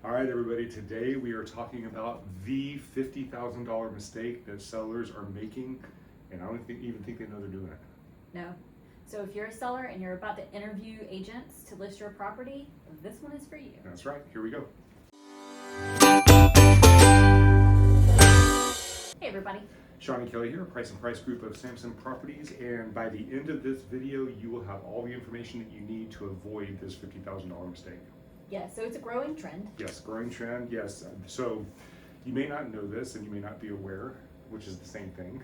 All right, everybody, today we are talking about the $50,000 mistake that sellers are making, and I don't even think they know they're doing it. No. So if you're a seller and you're about to interview agents to list your property, this one is for you. That's right, here we go. Hey everybody. Sean and Kelly here, Price and Price Group of Sampson Properties, and by the end of this video, you will have all the information that you need to avoid this $50,000 mistake. Yeah, so it's a growing trend. Yes, growing trend, yes. So you may not know this and you may not be aware, which is the same thing,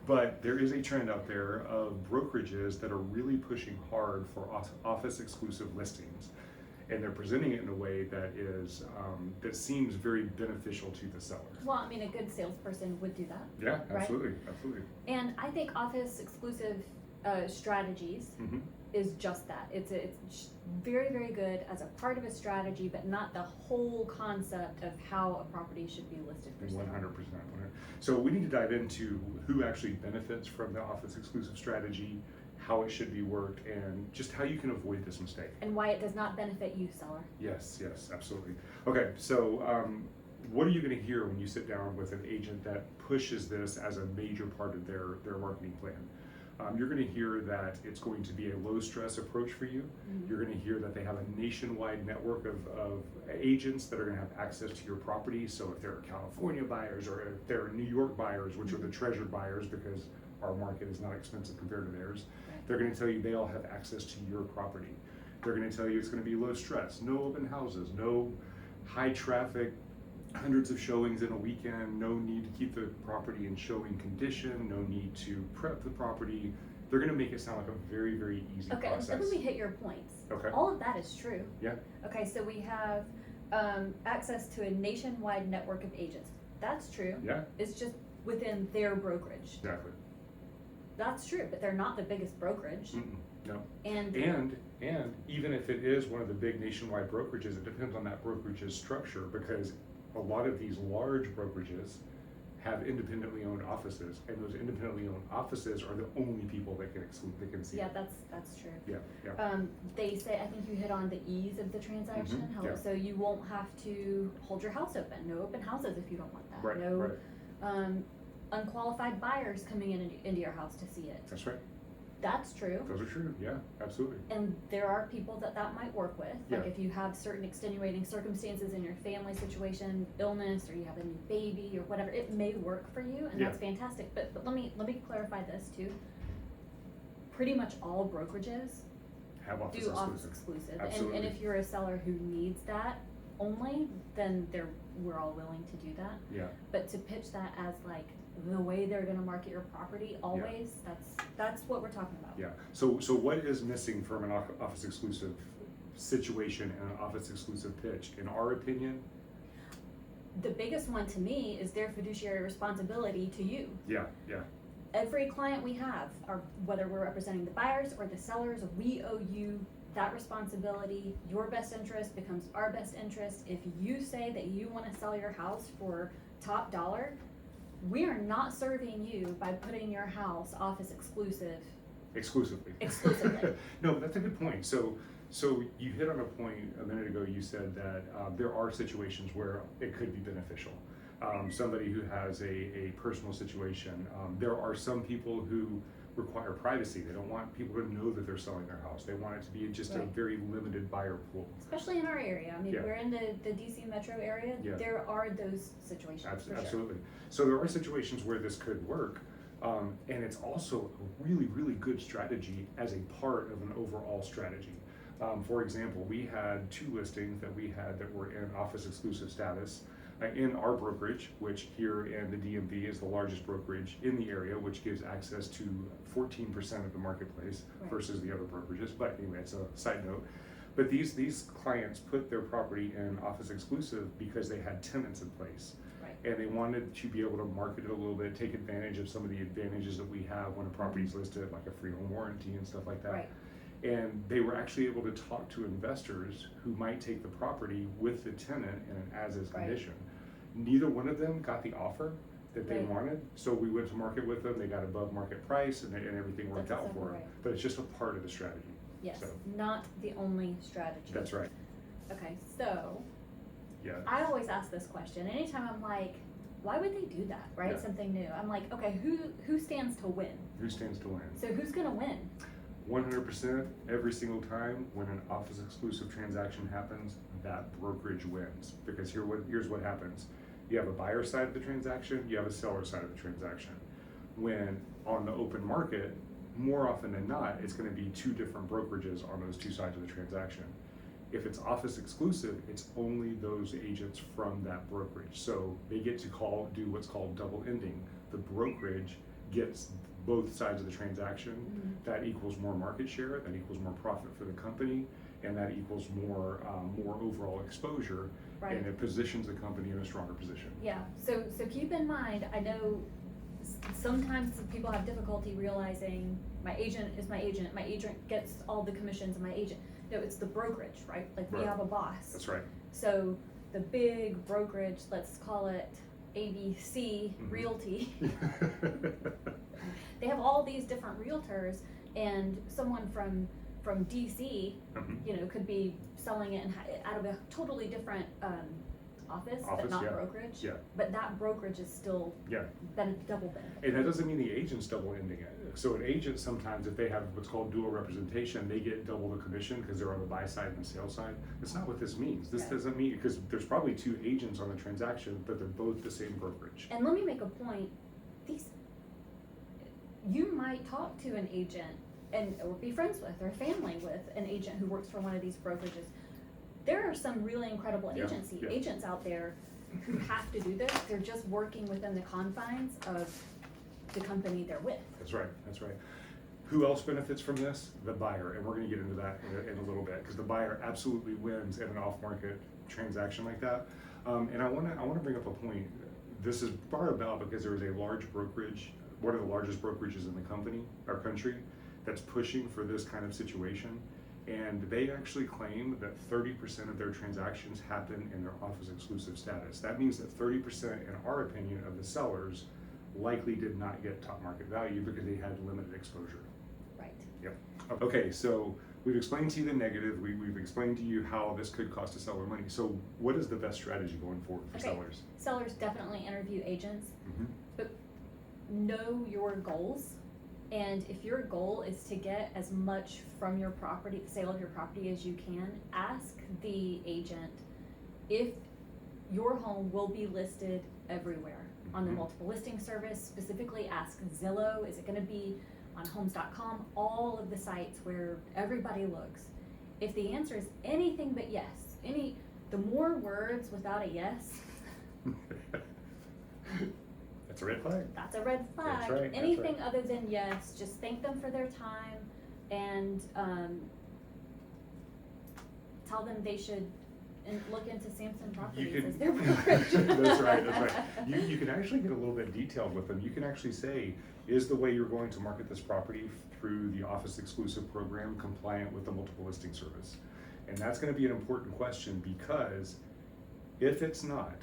but there is a trend out there of brokerages that are really pushing hard for office exclusive listings. And they're presenting it in a way that is that seems very beneficial to the seller. Well, I mean, a good salesperson would do that. Yeah, right? absolutely, absolutely. And I think office exclusive strategies is just that. It's very, very good as a part of a strategy, but not the whole concept of how a property should be listed for sale. 100%. So we need to dive into who actually benefits from the office exclusive strategy, how it should be worked, and just how you can avoid this mistake. And why it does not benefit you, seller. Yes, absolutely. Okay, so what are you going to hear when you sit down with an agent that pushes this as a major part of their marketing plan? You're going to hear that it's going to be a low stress approach for you. You're going to hear that they have a nationwide network of agents that are going to have access to your property. So if they're California buyers or if they're New York buyers, which are the treasured buyers because our market is not expensive compared to theirs, they're going to tell you they all have access to your property. They're going to tell you it's going to be low stress, no open houses, no high traffic, hundreds of showings in a weekend, no need to keep the property in showing condition, no need to prep the property. They're going to make it sound like a very, very easy process. Okay, let me hit your points. Okay. All of that is true. Yeah. Okay, so we have access to a nationwide network of agents. That's true. Yeah. It's just within their brokerage. Exactly. That's true, but they're not the biggest brokerage. No. And even if it is one of the big nationwide brokerages, it depends on that brokerage's structure, because a lot of these large brokerages have independently owned offices, and those independently owned offices are the only people that can see. Yeah, that's true. Yeah. They say, I think you hit on the ease of the transaction. So you won't have to hold your house open. No open houses if you don't want that. Right. Unqualified buyers coming into your house to see it. That's right. That's true. Those are true. Yeah, absolutely. And there are people that might work with. Yeah. Like if you have certain extenuating circumstances in your family situation, illness, or you have a new baby or whatever, it may work for you, and that's fantastic. But let me clarify this too. Pretty much all brokerages have office do exclusive. office exclusive. Absolutely. And if you're a seller who needs that only, then we're all willing to do that. Yeah. But to pitch that as like the way they're going to market your property always, that's what we're talking about. Yeah. So what is missing from an office exclusive situation and an office exclusive pitch, in our opinion? The biggest one to me is their fiduciary responsibility to you. Yeah. Every client we have, or whether we're representing the buyers or the sellers, we owe you that responsibility. Your best interest becomes our best interest. If you say that you want to sell your house for top dollar, we are not serving you by putting your house office exclusively. No, that's a good point. So you hit on a point a minute ago. You said that there are situations where it could be beneficial. Somebody who has a personal situation. There are some people who require privacy. They don't want people to know that they're selling their house. They want it to be just a very limited buyer pool. Especially in our area. I mean, we're in the DC metro area. Yeah. There are those situations. Absolutely. Sure. So there are situations where this could work, and it's also a really, really good strategy as a part of an overall strategy. For example, we had 2 listings that were in office exclusive status in our brokerage, which here in the DMV is the largest brokerage in the area, which gives access to 14% of the marketplace versus the other brokerages. But anyway, it's a side note. But these clients put their property in office exclusive because they had tenants in place. And they wanted to be able to market it a little bit, take advantage of some of the advantages that we have when a property is listed, like a free home warranty and stuff like that. Right. And they were actually able to talk to investors who might take the property with the tenant in an as-is condition. Neither one of them got the offer that they wanted, so we went to market with them. They got above market price, and everything worked out for them. But it's just a part of the strategy. Yes, not the only strategy. That's right. Okay, so Yeah. I always ask this question. Anytime I'm like, why would they do that, right? Yeah. Something new. I'm like, okay, who stands to win? Who stands to win? So who's gonna win? 100% every single time when an office exclusive transaction happens, that brokerage wins. Because here's what happens. You have a buyer side of the transaction, you have a seller side of the transaction. When on the open market, more often than not, it's going to be two different brokerages on those two sides of the transaction. If it's office exclusive, it's only those agents from that brokerage. So they get to do what's called double ending. The brokerage gets both sides of the transaction. Mm-hmm. That equals more market share, that equals more profit for the company, and that equals more overall exposure, Right. and it positions the company in a stronger position. Yeah, so keep in mind, I know sometimes people have difficulty realizing my agent is my agent gets all the commissions of my agent. No, it's the brokerage, right? Like we Right. have a boss. That's right. So the big brokerage, let's call it ABC Mhm. Realty, they have all these different realtors, and someone from DC, Mhm. you know, could be selling it out of a totally different office, but not yeah. brokerage. Yeah. But that brokerage is still Yeah. double benefit. And that doesn't mean the agent's double ending it. So an agent sometimes, if they have what's called dual representation, they get double the commission because they're on the buy side and the sell side. That's not what this means. This Right. doesn't mean, because there's probably two agents on the transaction, but they're both the same brokerage. And let me make a point. You might talk to an agent or be friends with or family with an agent who works for one of these brokerages. There are some really incredible Yeah, agents out there who have to do this. They're just working within the confines of the company they're with. That's right, that's right. Who else benefits from this? The buyer, and we're gonna get into that in a little bit, because the buyer absolutely wins in an off-market transaction like that. And I wanna bring up a point. This is brought about because there is a large brokerage, one of the largest brokerages in the country, that's pushing for this kind of situation. And they actually claim that 30% of their transactions happen in their office exclusive status. That means that 30%, in our opinion, of the sellers likely did not get top market value because they had limited exposure. Right. Yep. Okay, so we've explained to you the negative, we've explained to you how this could cost a seller money. So what is the best strategy going forward for Okay. sellers? Sellers definitely interview agents, Mhm. but know your goals. And if your goal is to get as much from your property, the sale of your property, as you can, ask the agent if your home will be listed everywhere on the Mhm. multiple listing service. Specifically ask Zillow, is it gonna be on homes.com, all of the sites where everybody looks. If the answer is anything but yes, the more words without a yes, That's a red flag. that's a red flag. That's right, that's Anything right. other than yes, just thank them for their time and tell them they should look into Sampson Properties as their brokerage. That's right. You can actually get a little bit detailed with them. You can actually say, is the way you're going to market this property through the office exclusive program compliant with the multiple listing service? And that's gonna be an important question, because if it's not,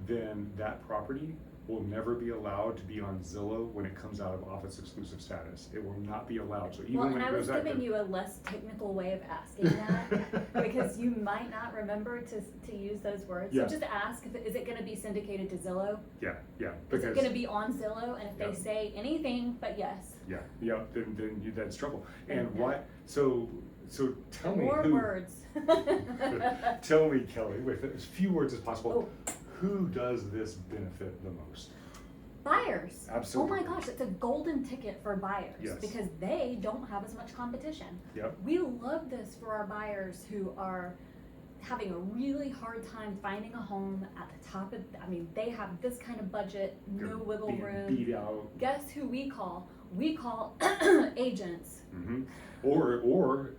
then that property will never be allowed to be on Zillow when it comes out of office exclusive status. It will not be allowed. So even Well, when and it I was goes out giving there, you a less technical way of asking that because you might not remember to use those words. Yeah. So just ask, is it gonna be syndicated to Zillow? yeah, Is because it gonna be on Zillow? And if Yeah. they say anything but yes, then that's trouble. Then And no. why? So tell me more who. words. Tell me, Kelly, with as few words as possible, Oh. who does this benefit the most? Buyers. Absolutely. Oh my gosh, it's a golden ticket for buyers Yes. because they don't have as much competition. Yep. We love this for our buyers who are having a really hard time finding a home at the top of, they have this kind of budget, no They're wiggle being room. Beat out. Guess who we call? We call agents. Mm-hmm. Or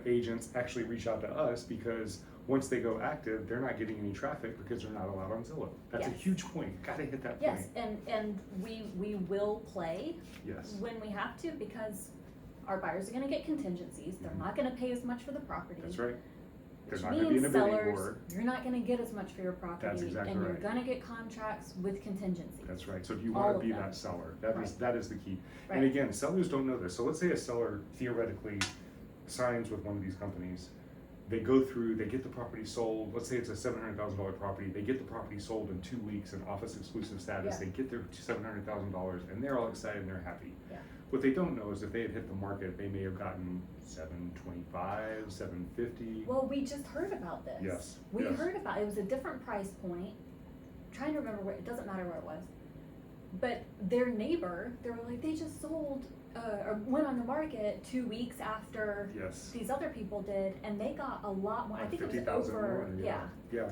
agents actually reach out to us because once they go active, they're not getting any traffic because they're not allowed on Zillow. That's a Yes. huge point. Gotta hit that Yes, point. and we will play Yes. when we have to because our buyers are gonna get contingencies. They're Mhm. not gonna pay as much for the property. That's right. They're Which not gonna be in a bidding sellers, war. you're not gonna get as much for your property. That's exactly and right. you're gonna get contracts with contingencies. That's right. So if you All want of to be them. that seller, Right. that is the key. Right. And again, sellers don't know this. So let's say a seller theoretically signs with one of these companies. they go through, they get the property sold. Let's say it's a $700,000 property. They get the property sold in 2 weeks in office exclusive status. Yeah. They get their $700,000 and they're all excited and they're happy. Yeah. What they don't know is if they had hit the market, they may have gotten 725, 750. Well, we just heard about this. Yes, We yes. heard about it. It was a different price point. Trying to remember where, it doesn't matter where it was. But their neighbor, they were like, they just sold, or went on the market 2 weeks after Yes. these other people did, and they got a lot more. I Like think it was 50,000 over, more, yeah. Yeah.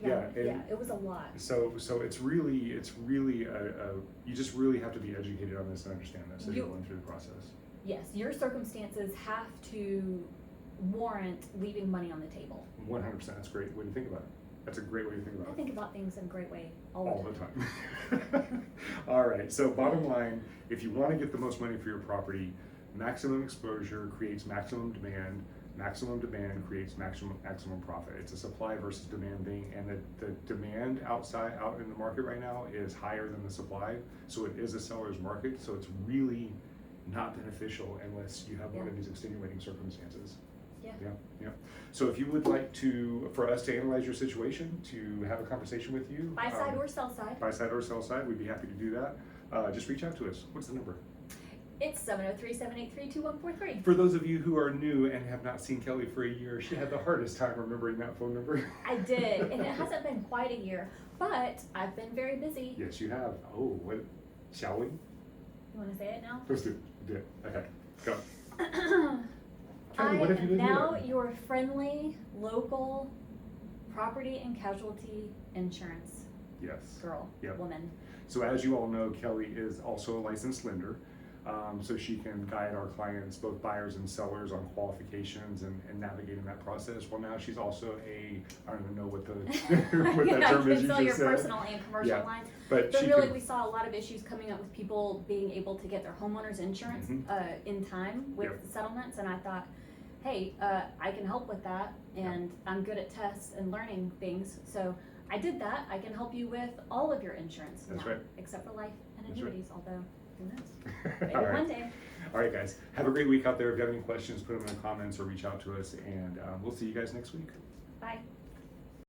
Yeah, and it was a lot. So it's really you just really have to be educated on this and understand this as you're going through the process. Yes, your circumstances have to warrant leaving money on the table. 100%. That's a great way to think about it. That's a great way to think about I it. think about things in a great way all All the time. the time. All right. So bottom line, if you want to get the most money for your property, maximum exposure creates maximum demand. Maximum demand creates maximum profit. It's a supply versus demand thing, and the demand out in the market right now is higher than the supply. So it is a seller's market. So it's really not beneficial unless you have one of these extenuating circumstances. Yeah. Yeah. So if you would like for us to analyze your situation, to have a conversation with you, Buy side or sell side. buy side or sell side, we'd be happy to do that. Just reach out to us. What's the number? It's 703-783-2143. For those of you who are new and have not seen Kelly for a year, she had the hardest time remembering that phone number. I did, and it hasn't been quite a year, but I've been very busy. Yes, you have. Oh, what? Shall we? You want to say it now? Let's do it. Okay, go. I Kelly, what have you am been now doing? your friendly, local property and casualty insurance Yes. girl, Yep. woman. So as you all know, Kelly is also a licensed lender. So she can guide our clients, both buyers and sellers, on qualifications and navigating that process. Well, now she's also I don't even know what the what Yeah, that I term can is you sell just your said. personal and commercial Yeah. lines. But But she really, can, we saw a lot of issues coming up with people being able to get their homeowner's insurance Mhm. in time with Yep. settlements, and I thought, hey, I can help with that, and I'm good at tests and learning things, so I did that. I can help you with all of your insurance That's now, right. except for life and That's right. annuities, although, who knows? Maybe All right. one day. All right, guys. Have a great week out there. If you have any questions, put them in the comments or reach out to us, and we'll see you guys next week. Bye.